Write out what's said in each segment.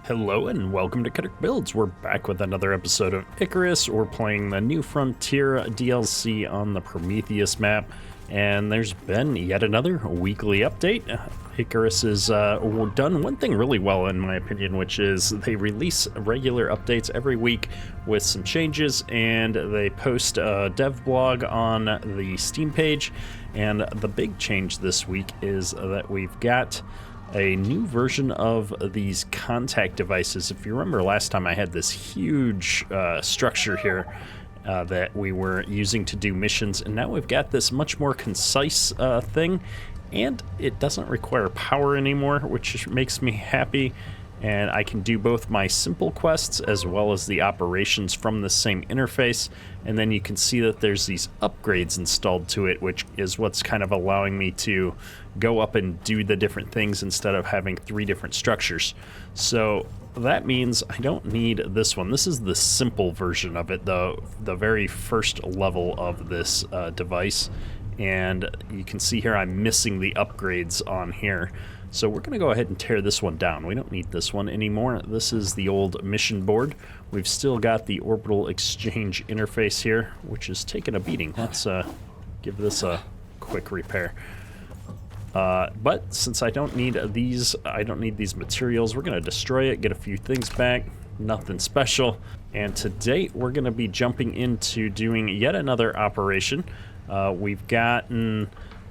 Hello and welcome to Kinetic Builds. We're back with another episode of Icarus. We're playing the New Frontier DLC on the Prometheus map, and there's been yet another weekly update. Icarus has done one thing really well, in my opinion, which is they release regular updates every week with some changes, and they post a dev blog on the Steam page. And the big change this week is that we've got a new version of these contact devices. If you remember last time, I had this huge structure here that we were using to do missions, and now we've got this much more concise thing, and it doesn't require power anymore, which makes me happy. And I can do both my simple quests as well as the operations from the same interface. And then you can see that there's these upgrades installed to it, which is what's kind of allowing me to go up and do the different things instead of having three different structures. So that means I don't need this one. This is the simple version of it, the very first level of this device. And you can see here I'm missing the upgrades on here. So we're going to go ahead and tear this one down. We don't need this one anymore. This is the old mission board. We've still got the orbital exchange interface here, which is taking a beating. Let's give this a quick repair. But since I don't need these materials, we're going to destroy it, get a few things back. Nothing special. And today we're going to be jumping into doing yet another operation. We've gotten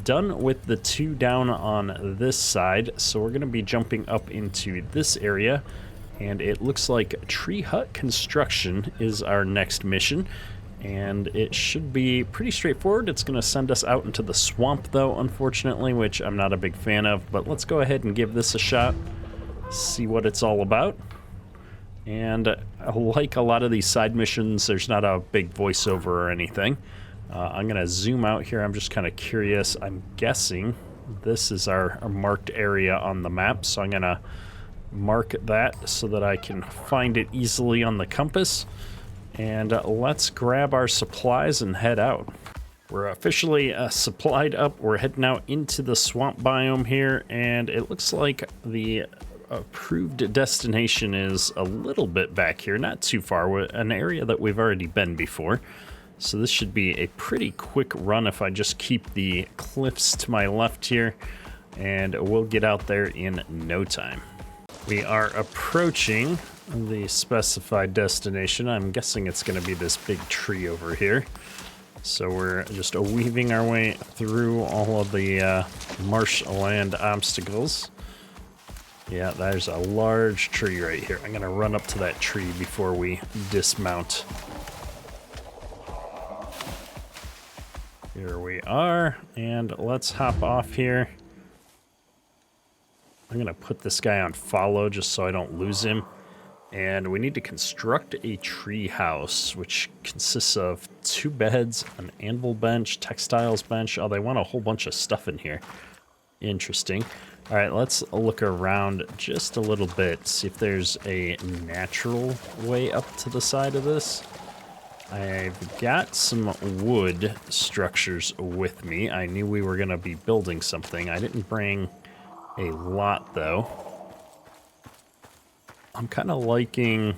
done with the two down on this side, so we're going to be jumping up into this area, and it looks like TREEHUT construction is our next mission, and it should be pretty straightforward. It's going to send us out into the swamp though, unfortunately, which I'm not a big fan of, but let's go ahead and give this a shot, see what it's all about. And like a lot of these side missions, there's not a big voiceover or anything. I'm going to zoom out here. I'm just kind of curious. I'm guessing this is our marked area on the map, so I'm going to mark that so that I can find it easily on the compass. And let's grab our supplies and head out. We're officially supplied up. We're heading out into the swamp biome here, and it looks like the approved destination is a little bit back here, not too far, an area that we've already been before. So this should be a pretty quick run if I just keep the cliffs to my left here, and we'll get out there in no time. We are approaching the specified destination. I'm guessing it's going to be this big tree over here. So we're just weaving our way through all of the marshland obstacles. Yeah, there's a large tree right here. I'm going to run up to that tree before we dismount. Here we are, and let's hop off here. I'm going to put this guy on follow just so I don't lose him. And we need to construct a tree house, which consists of 2 beds, an anvil bench, textiles bench. Oh, they want a whole bunch of stuff in here. Interesting. All right, let's look around just a little bit, see if there's a natural way up to the side of this. I've got some wood structures with me. I knew we were going to be building something. I didn't bring a lot, though. I'm kind of liking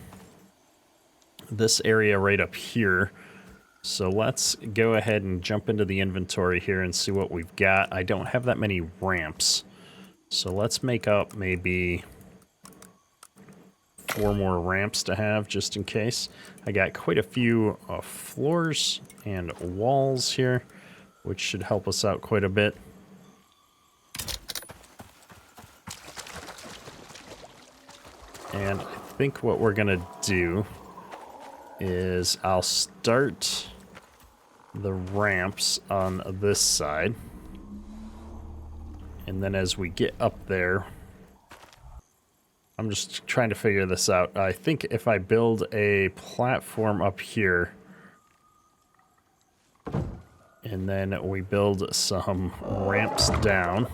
this area right up here. So let's go ahead and jump into the inventory here and see what we've got. I don't have that many ramps. So let's make up maybe 4 more ramps to have just in case. I got quite a few floors and walls here, which should help us out quite a bit. And I think what we're gonna do is I'll start the ramps on this side, and then as we get up there, I'm just trying to figure this out. I think if I build a platform up here, and then we build some ramps down.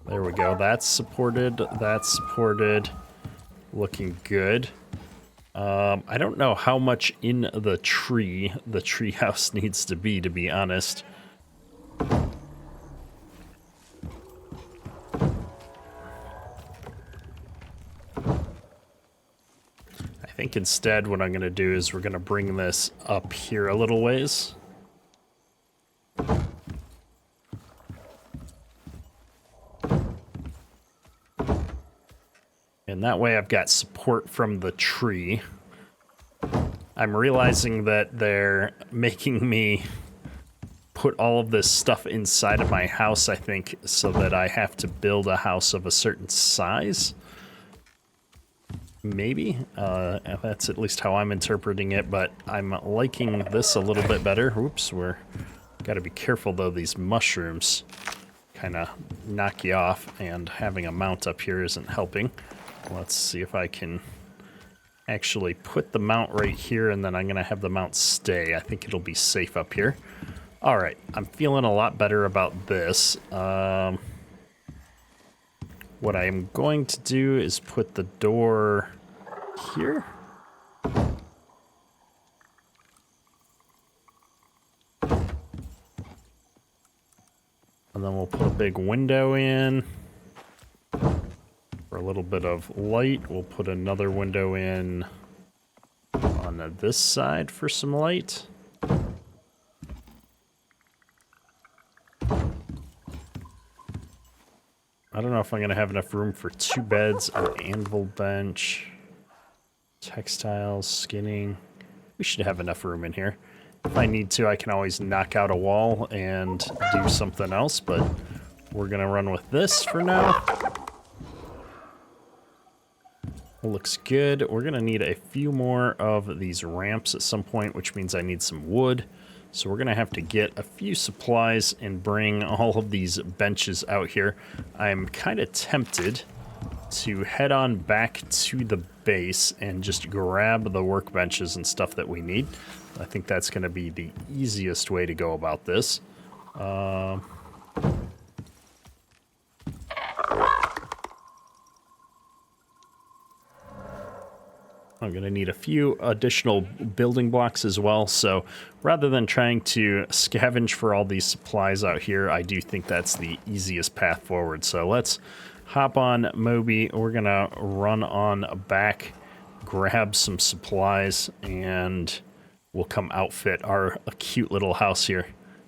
There we go. That's supported. That's supported. Looking good. I don't know how much in the tree house needs to be honest. think instead what I'm going to do is we're going to bring this up here a little ways. And that way I've got support from the tree. I'm realizing that they're making me put all of this stuff inside of my house, I think, so that I have to build a house of a certain size. Maybe. That's at least how I'm interpreting it, but I'm liking this a little bit better. Oops, we're gotta be careful though, these mushrooms kind of knock you off, and having a mount up here isn't helping. Let's see if I can actually put the mount right here, and then I'm gonna have the mount stay. I think it'll be safe up here. All right, I'm feeling a lot better about this. What I am going to do is put the door here. And then we'll put a big window in for a little bit of light. We'll put another window in on this side for some light. I don't know if I'm going to have enough room for 2 beds, an anvil bench, textiles, skinning. We should have enough room in here. If I need to, I can always knock out a wall and do something else, but we're going to run with this for now. Looks good. We're going to need a few more of these ramps at some point, which means I need some wood. So we're going to have to get a few supplies and bring all of these benches out here. I'm kind of tempted to head on back to the base and just grab the workbenches and stuff that we need. I think that's going to be the easiest way to go about this. I'm going to need a few additional building blocks as well, so rather than trying to scavenge for all these supplies out here, I do think that's the easiest path forward. So let's hop on Moby. We're going to run on back, grab some supplies, and we'll come outfit our cute little house here.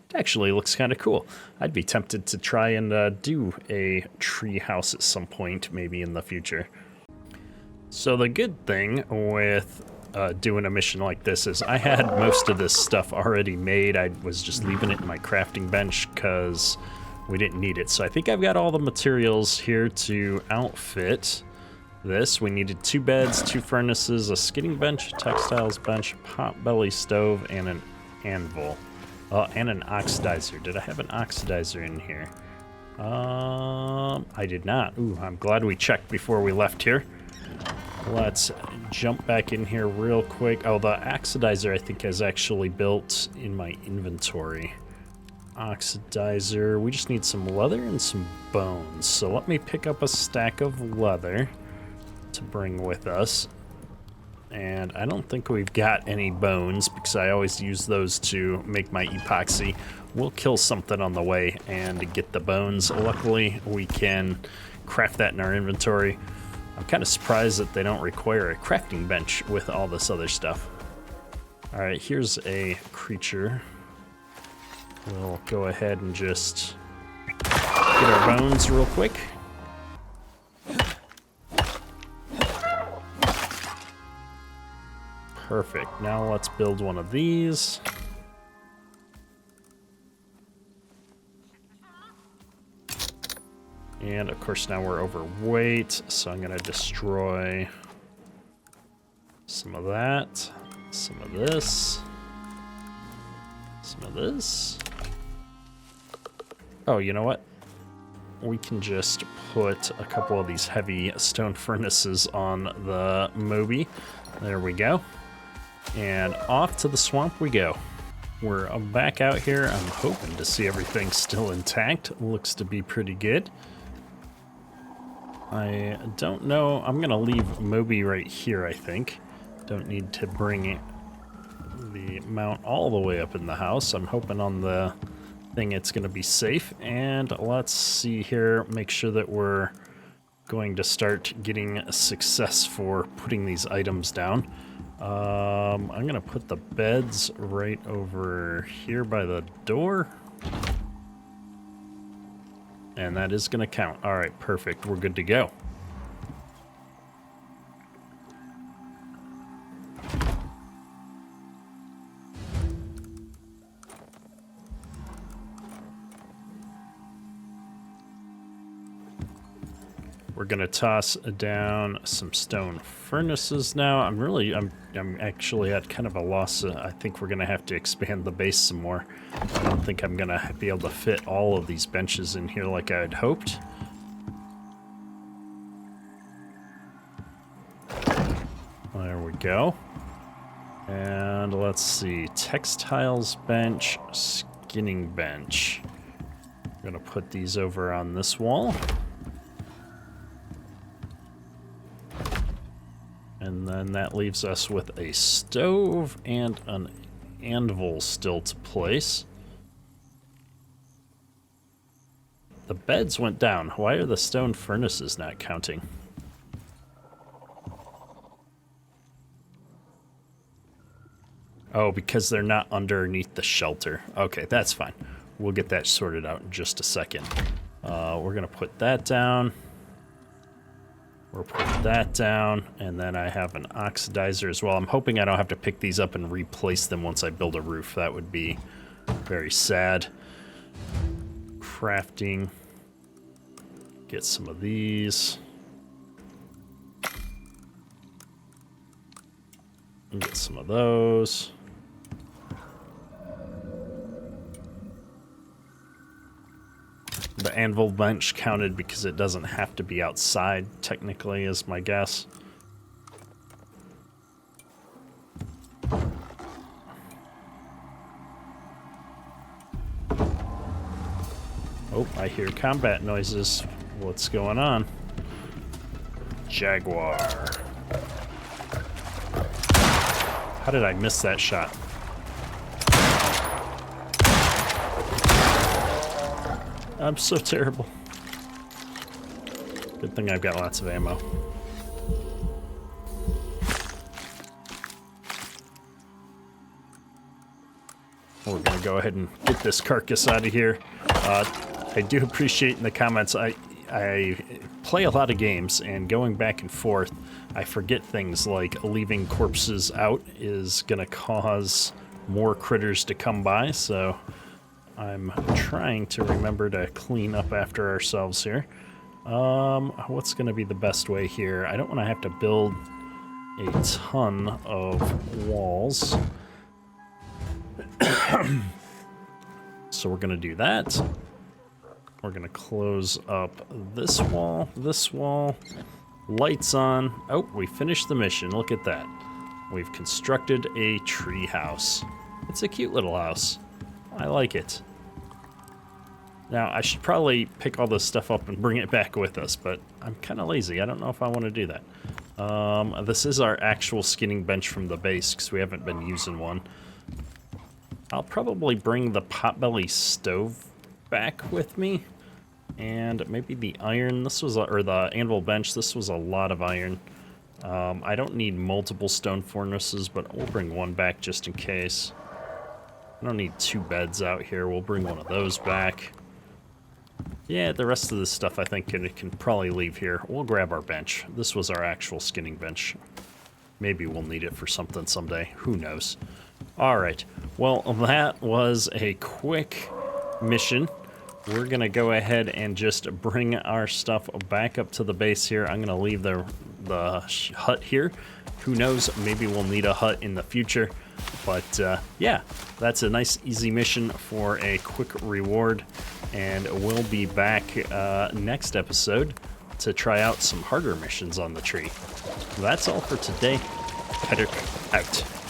It actually looks kind of cool. I'd be tempted to try and do a tree house at some point, maybe in the future. So the good thing with doing a mission like this is I had most of this stuff already made. I was just leaving it in my crafting bench because we didn't need it. So I think I've got all the materials here to outfit this. We needed 2 beds, 2 furnaces, a skinning bench, a textiles bench, a potbelly stove, and an anvil. And an oxidizer. Did I have an oxidizer in here? I did not. Ooh, I'm glad we checked before we left here. Let's jump back in here real quick. Oh, the oxidizer I think is actually built in my inventory. Oxidizer. We just need some leather and some bones. So let me pick up a stack of leather to bring with us. And I don't think we've got any bones because I always use those to make my epoxy. We'll kill something on the way and get the bones. Luckily, we can craft that in our inventory. I'm kind of surprised that they don't require a crafting bench with all this other stuff. All right, here's a creature. We'll go ahead and just get our bones real quick. Perfect. Now let's build one of these. And of course now we're overweight, so I'm gonna destroy some of that, some of this, some of this. Oh, you know what? We can just put a couple of these heavy stone furnaces on the Moby. There we go. And off to the swamp we go. We're back out here. I'm hoping to see everything still intact. Looks to be pretty good. I don't know. I'm gonna leave Moby right here, I think. Don't need to bring the mount all the way up in the house. I'm hoping on the thing it's gonna be safe. And let's see here, make sure that we're going to start getting success for putting these items down. I'm going to put the beds right over here by the door. And that is going to count. All right, perfect. We're good to go. We're gonna toss down some stone furnaces now. I'm actually at kind of a loss. I think we're gonna have to expand the base some more. I don't think I'm gonna be able to fit all of these benches in here like I had hoped. There we go. And let's see, textiles bench, skinning bench. I'm gonna put these over on this wall. And then that leaves us with a stove and an anvil still to place. The beds went down. Why are the stone furnaces not counting? Oh, because they're not underneath the shelter. Okay, that's fine. We'll get that sorted out in just a second. We're gonna put that down. We'll put that down, and then I have an oxidizer as well. I'm hoping I don't have to pick these up and replace them once I build a roof. That would be very sad. Crafting. Get some of these. And get some of those. The anvil bench counted because it doesn't have to be outside, technically, is my guess. Oh, I hear combat noises. What's going on? Jaguar. How did I miss that shot? I'm so terrible. Good thing I've got lots of ammo. We're gonna go ahead and get this carcass out of here. I do appreciate in the comments, I play a lot of games, and going back and forth, I forget things like leaving corpses out is gonna cause more critters to come by, so I'm trying to remember to clean up after ourselves here. What's going to be the best way here? I don't want to have to build a ton of walls. So we're going to do that. We're going to close up this wall, lights on. Oh, we finished the mission. Look at that. We've constructed a tree house. It's a cute little house. I like it. Now, I should probably pick all this stuff up and bring it back with us, but I'm kind of lazy. I don't know if I want to do that. This is our actual skinning bench from the base, because we haven't been using one. I'll probably bring the potbelly stove back with me, and maybe the iron. Or the anvil bench. This was a lot of iron. I don't need multiple stone furnaces, but we'll bring one back just in case. I don't need two beds out here. We'll bring one of those back. Yeah, the rest of this stuff I think can probably leave here. We'll grab our bench. This was our actual skinning bench. Maybe we'll need it for something someday. Who knows? All right. Well, that was a quick mission. We're going to go ahead and just bring our stuff back up to the base here. I'm going to leave the hut here. Who knows? Maybe we'll need a hut in the future. But yeah, that's a nice easy mission for a quick reward, and we'll be back next episode to try out some harder missions on the tree. That's all for today. Petrick out.